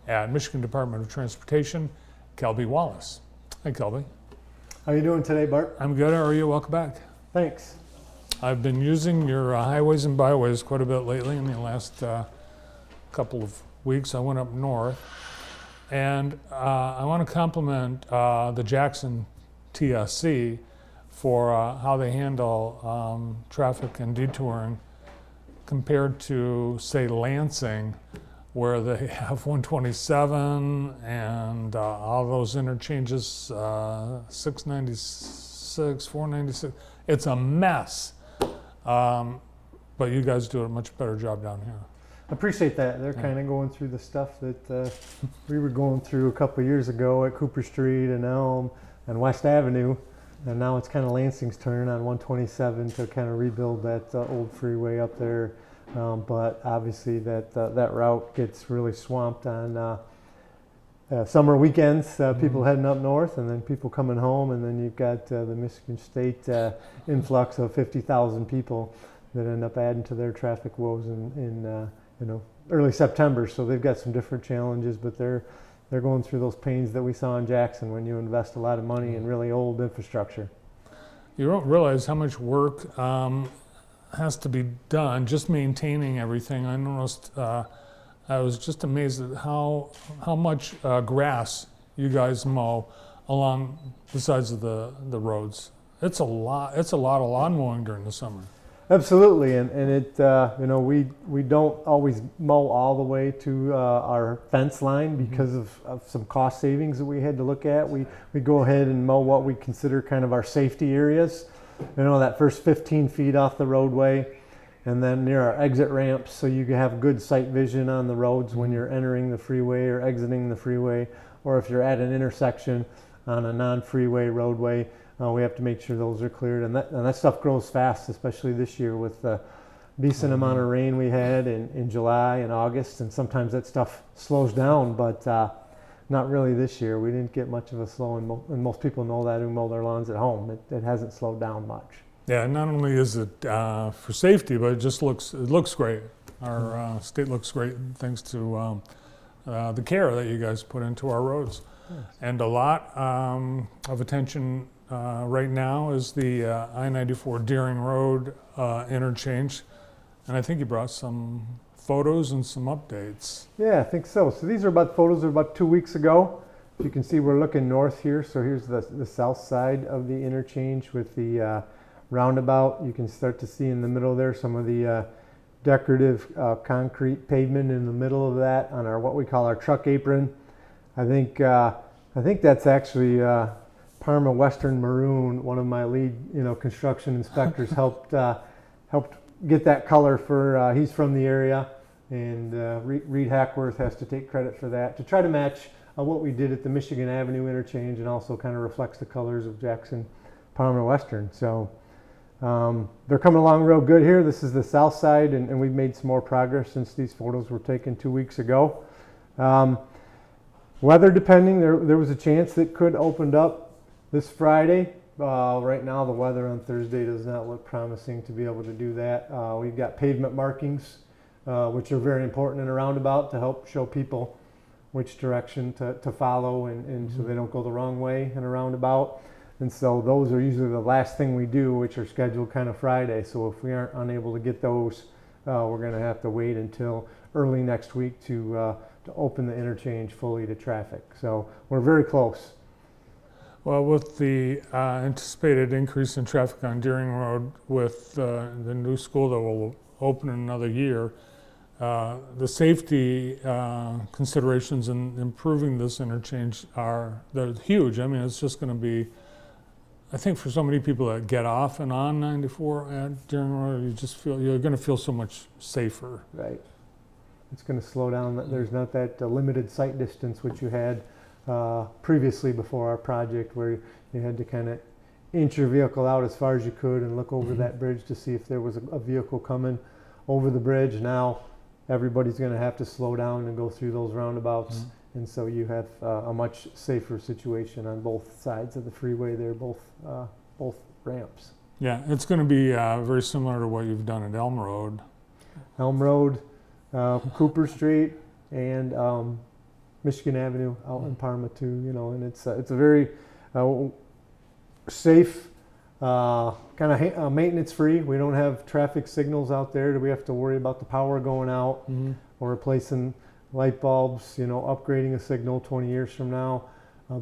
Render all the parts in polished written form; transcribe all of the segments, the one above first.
at Michigan Department of Transportation, Kelby Wallace. Hi, Kelby. How are you doing today, Bart? I'm good. How are you? Welcome back. Thanks. I've been using your highways and byways quite a bit lately. In the last couple of weeks, I went up north, and I want to compliment the Jackson TSC for how they handle traffic and detouring compared to, say, Lansing, where they have 127 and all those interchanges, 696, 496. It's a mess. But you guys do a much better job down here. I appreciate that. They're kind of going through the stuff that we were going through a couple of years ago at Cooper Street and Elm and West Avenue. And now it's kind of Lansing's turn on 127 to kind of rebuild that old freeway up there. But obviously that route gets really swamped on summer weekends, people heading up north and then people coming home, and then you've got the Michigan State influx of 50,000 people that end up adding to their traffic woes in early September. So they've got some different challenges, but they're going through those pains that we saw in Jackson when you invest a lot of money in really old infrastructure. You don't realize how much work has to be done just maintaining everything. I noticed, I was just amazed at how much grass you guys mow along the sides of the roads. It's a lot of lawn mowing during the summer. Absolutely, and it we don't always mow all the way to our fence line because of some cost savings that we had to look at. We go ahead and mow what we consider kind of our safety areas. That first 15 feet off the roadway, and then near our exit ramps, so you can have good sight vision on the roads when you're entering the freeway or exiting the freeway, or if you're at an intersection on a non-freeway roadway. We have to make sure those are cleared, and that stuff grows fast, especially this year with the decent amount of rain we had in July and August, and sometimes that stuff slows down, but not really this year. We didn't get much of a slow, and most people know that who mow their lawns at home. It hasn't slowed down much. Yeah, not only is it for safety, but it looks great. Our state looks great thanks to the care that you guys put into our roads. Yes. And a lot of attention right now is the I-94 Deering Road interchange, and I think you brought some photos and some updates. Yeah, I think so. So these are photos of about 2 weeks ago. You can see we're looking north here. So here's the south side of the interchange with the roundabout. You can start to see in the middle there some of the decorative concrete pavement in the middle of that on our what we call our truck apron. I think that's actually Parma Western Maroon, one of my lead construction inspectors, helped get that color for. He's from the area, and Reed Hackworth has to take credit for that to try to match what we did at the Michigan Avenue interchange, and also kind of reflects the colors of Jackson Parma Western. So they're coming along real good here. This is the south side, and we've made some more progress since these photos were taken 2 weeks ago. Weather depending, there was a chance that could opened up this Friday. Right now the weather on Thursday does not look promising to be able to do that. We've got pavement markings, which are very important in a roundabout to help show people which direction to follow and so they don't go the wrong way in a roundabout. And so those are usually the last thing we do, which are scheduled kind of Friday. So if we aren't unable to get those, we're going to have to wait until early next week to open the interchange fully to traffic. So we're very close. Well, with the anticipated increase in traffic on Deering Road with the new school that will open in another year, the safety considerations in improving this interchange they're huge. I mean, it's just going to be, I think for so many people that get off and on 94 at Deering Road, you're going to feel so much safer. Right. It's going to slow down. There's not that limited sight distance which you had previously before our project, where you had to kind of inch your vehicle out as far as you could and look over that bridge to see if there was a vehicle coming over the bridge. Now everybody's going to have to slow down and go through those roundabouts, and so you have a much safer situation on both sides of the freeway there, both ramps. Yeah, it's going to be very similar to what you've done at Elm Road. Elm Road, Cooper Street, and Michigan Avenue out in Parma too, and it's a very safe, kind of maintenance free. We don't have traffic signals out there that we have to worry about the power going out or replacing light bulbs, upgrading a signal 20 years from now,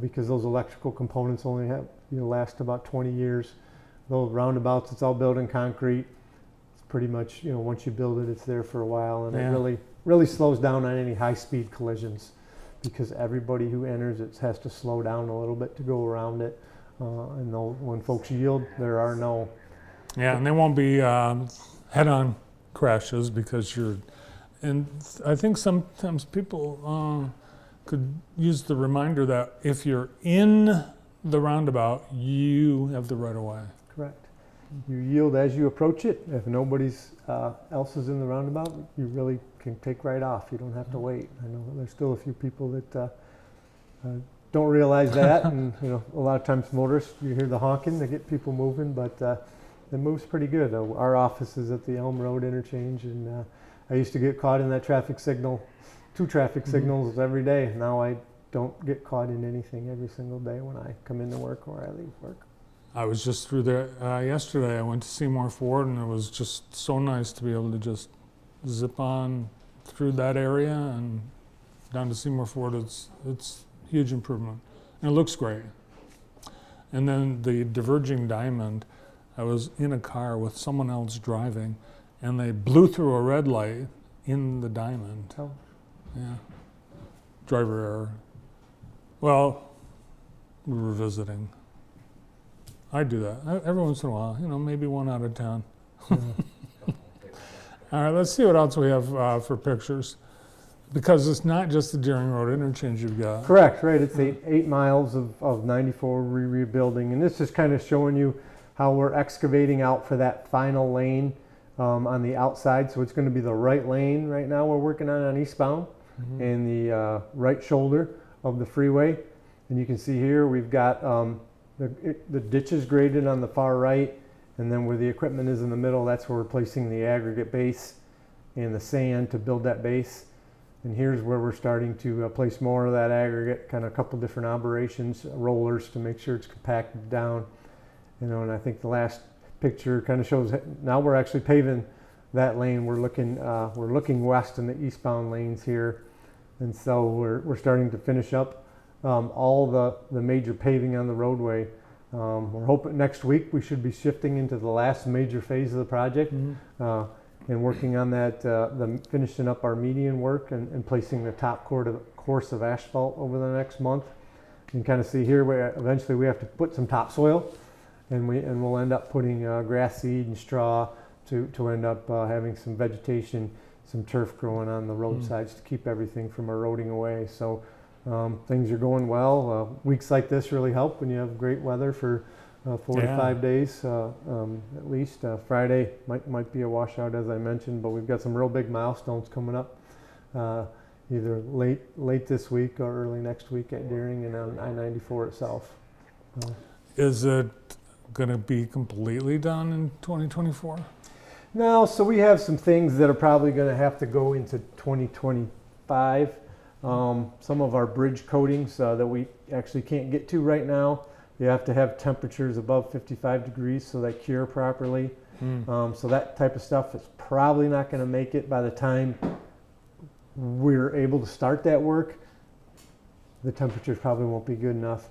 because those electrical components only have, last about 20 years. Those roundabouts, it's all built in concrete. It's pretty much, once you build it, it's there for a while, and it really slows down on any high-speed collisions, because everybody who enters it has to slow down a little bit to go around it. And when folks yield, there are no... Yeah, and they won't be head-on crashes because you're... And I think sometimes people could use the reminder that if you're in the roundabout, you have the right of way. Correct. You yield as you approach it. If nobody's else is in the roundabout, you really can take right off. You don't have to wait. I know there's still a few people that don't realize that, and a lot of times motorists, you hear the honking, they get people moving, but it moves pretty good. Our office is at the Elm Road interchange, and I used to get caught in that traffic signal, 2 traffic signals every day. Now I don't get caught in anything every single day when I come into work or I leave work. I was just through there yesterday. I went to Seymour Ford, and it was just so nice to be able to just zip on through that area and down to Seymour Ford. It's huge improvement, and it looks great. And then the diverging diamond, I was in a car with someone else driving, and they blew through a red light in the diamond. Oh. Yeah. Driver error. Well, we were visiting. I do that every once in a while, maybe 1 out of 10. Yeah. All right, let's see what else we have for pictures. Because it's not just the Deering Road interchange you've got. Correct, right. It's 8 miles of 94 rebuilding. And this is kind of showing you how we're excavating out for that final lane on the outside. So it's going to be the right lane right now we're working on eastbound, and the right shoulder of the freeway. And you can see here we've got the ditches graded on the far right, and then where the equipment is in the middle, that's where we're placing the aggregate base and the sand to build that base. And here's where we're starting to place more of that aggregate, kind of a couple different operations, rollers, to make sure it's compacted down. And I think the last picture kind of shows now we're actually paving that lane. We're looking west in the eastbound lanes here, and so we're starting to finish up all the major paving on the roadway. We're hoping next week we should be shifting into the last major phase of the project. And working on that, finishing up our median work and placing the top course of asphalt over the next month. You can kind of see here where eventually we have to put some topsoil, and we'll end up putting grass seed and straw to end up having some vegetation, some turf growing on the roadsides to keep everything from eroding away. So things are going well. Weeks like this really help when you have great weather for 4 to 5 days at least. Friday might be a washout, as I mentioned, but we've got some real big milestones coming up, either late this week or early next week at Deering and on I-94 itself. Is it going to be completely done in 2024? No, so we have some things that are probably going to have to go into 2025. Some of our bridge coatings that we actually can't get to right now. You have to have temperatures above 55 degrees so they cure properly. So that type of stuff is probably not going to make it by the time we're able to start that work. The temperatures probably won't be good enough.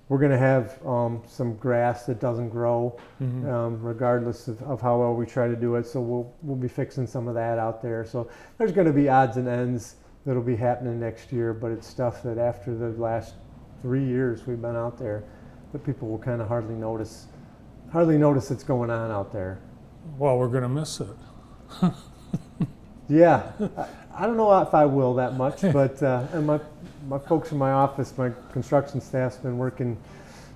We're going to have some grass that doesn't grow, regardless of how well we try to do it. So we'll be fixing some of that out there. So there's going to be odds and ends that'll be happening next year, but it's stuff that after the last 3 years we've been out there, that people will kind of hardly notice it's going on out there. Well, we're going to miss it. Yeah, I don't know if I will that much, but and my folks in my office, my construction staff's been working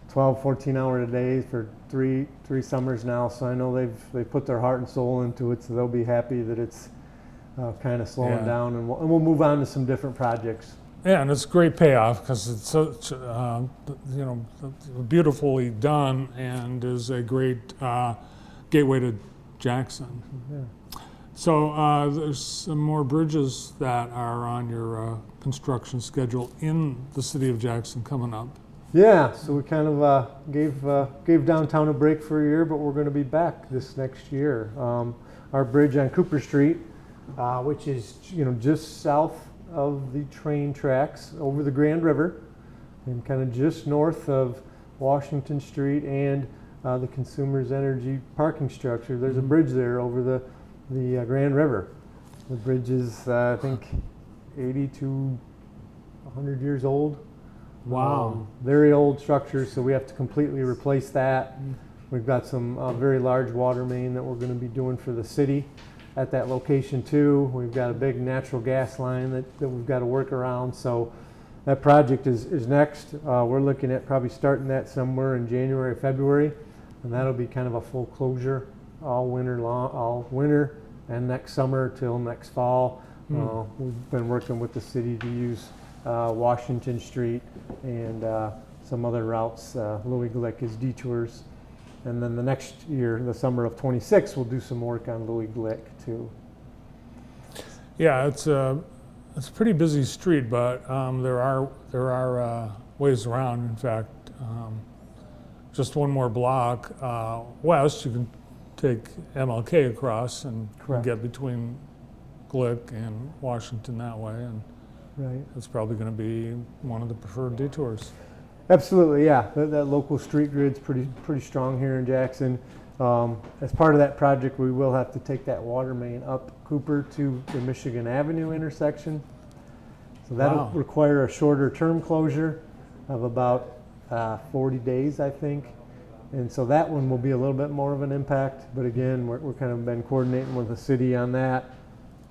12, 14-hour days for three summers now, so I know they've put their heart and soul into it, so they'll be happy that it's kind of slowing down, and we'll move on to some different projects. Yeah, and it's a great payoff because it's such, beautifully done and is a great gateway to Jackson. Yeah. So there's some more bridges that are on your construction schedule in the city of Jackson coming up. Yeah, so we kind of gave downtown a break for a year, but we're going to be back this next year. Our bridge on Cooper Street, which is just south of the train tracks over the Grand River, and kind of just north of Washington Street and the Consumers Energy parking structure. There's a bridge there over the Grand River. The bridge is, I think, 80 to 100 years old. Wow. Very old structure, so we have to completely replace that. We've got some very large water main that we're going to be doing for the city at that location too. We've got a big natural gas line that we've got to work around. So that project is next. We're looking at probably starting that somewhere in January, February, and that'll be kind of a full closure all winter and next summer till next fall. We've been working with the city to use Washington Street and some other routes, Louis Glick as detours. And then the next year, the summer of '26, we'll do some work on Louis Glick too. Yeah, it's a pretty busy street, but there are ways around. In fact, just one more block west, you can take MLK across and get between Glick and Washington that way, and right. It's probably going to be one of the preferred detours. Absolutely, yeah. That local street grid's pretty strong here in Jackson. As part of that project, we will have to take that water main up Cooper to the Michigan Avenue intersection. So that'll require a shorter term closure of about 40 days, I think. And so that one will be a little bit more of an impact. But again, we're kind of been coordinating with the city on that.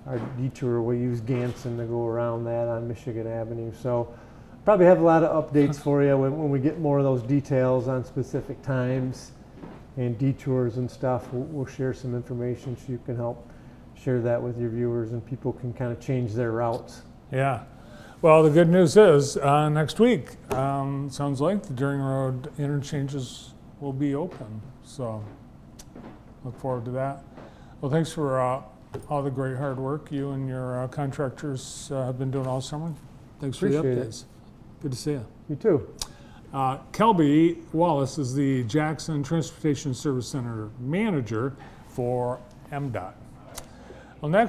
Our detour, we use Ganson to go around that on Michigan Avenue. So probably have a lot of updates for you when we get more of those details on specific times and detours and stuff. We'll share some information so you can help share that with your viewers and people can kind of change their routes. Yeah. Well, the good news is next week, sounds like the During Road interchanges will be open. So look forward to that. Well, thanks for all the great hard work you and your contractors have been doing all summer. Thanks for the updates. Good to see you. You too. Kelby Wallace is the Jackson Transportation Service Center manager for MDOT. Well, next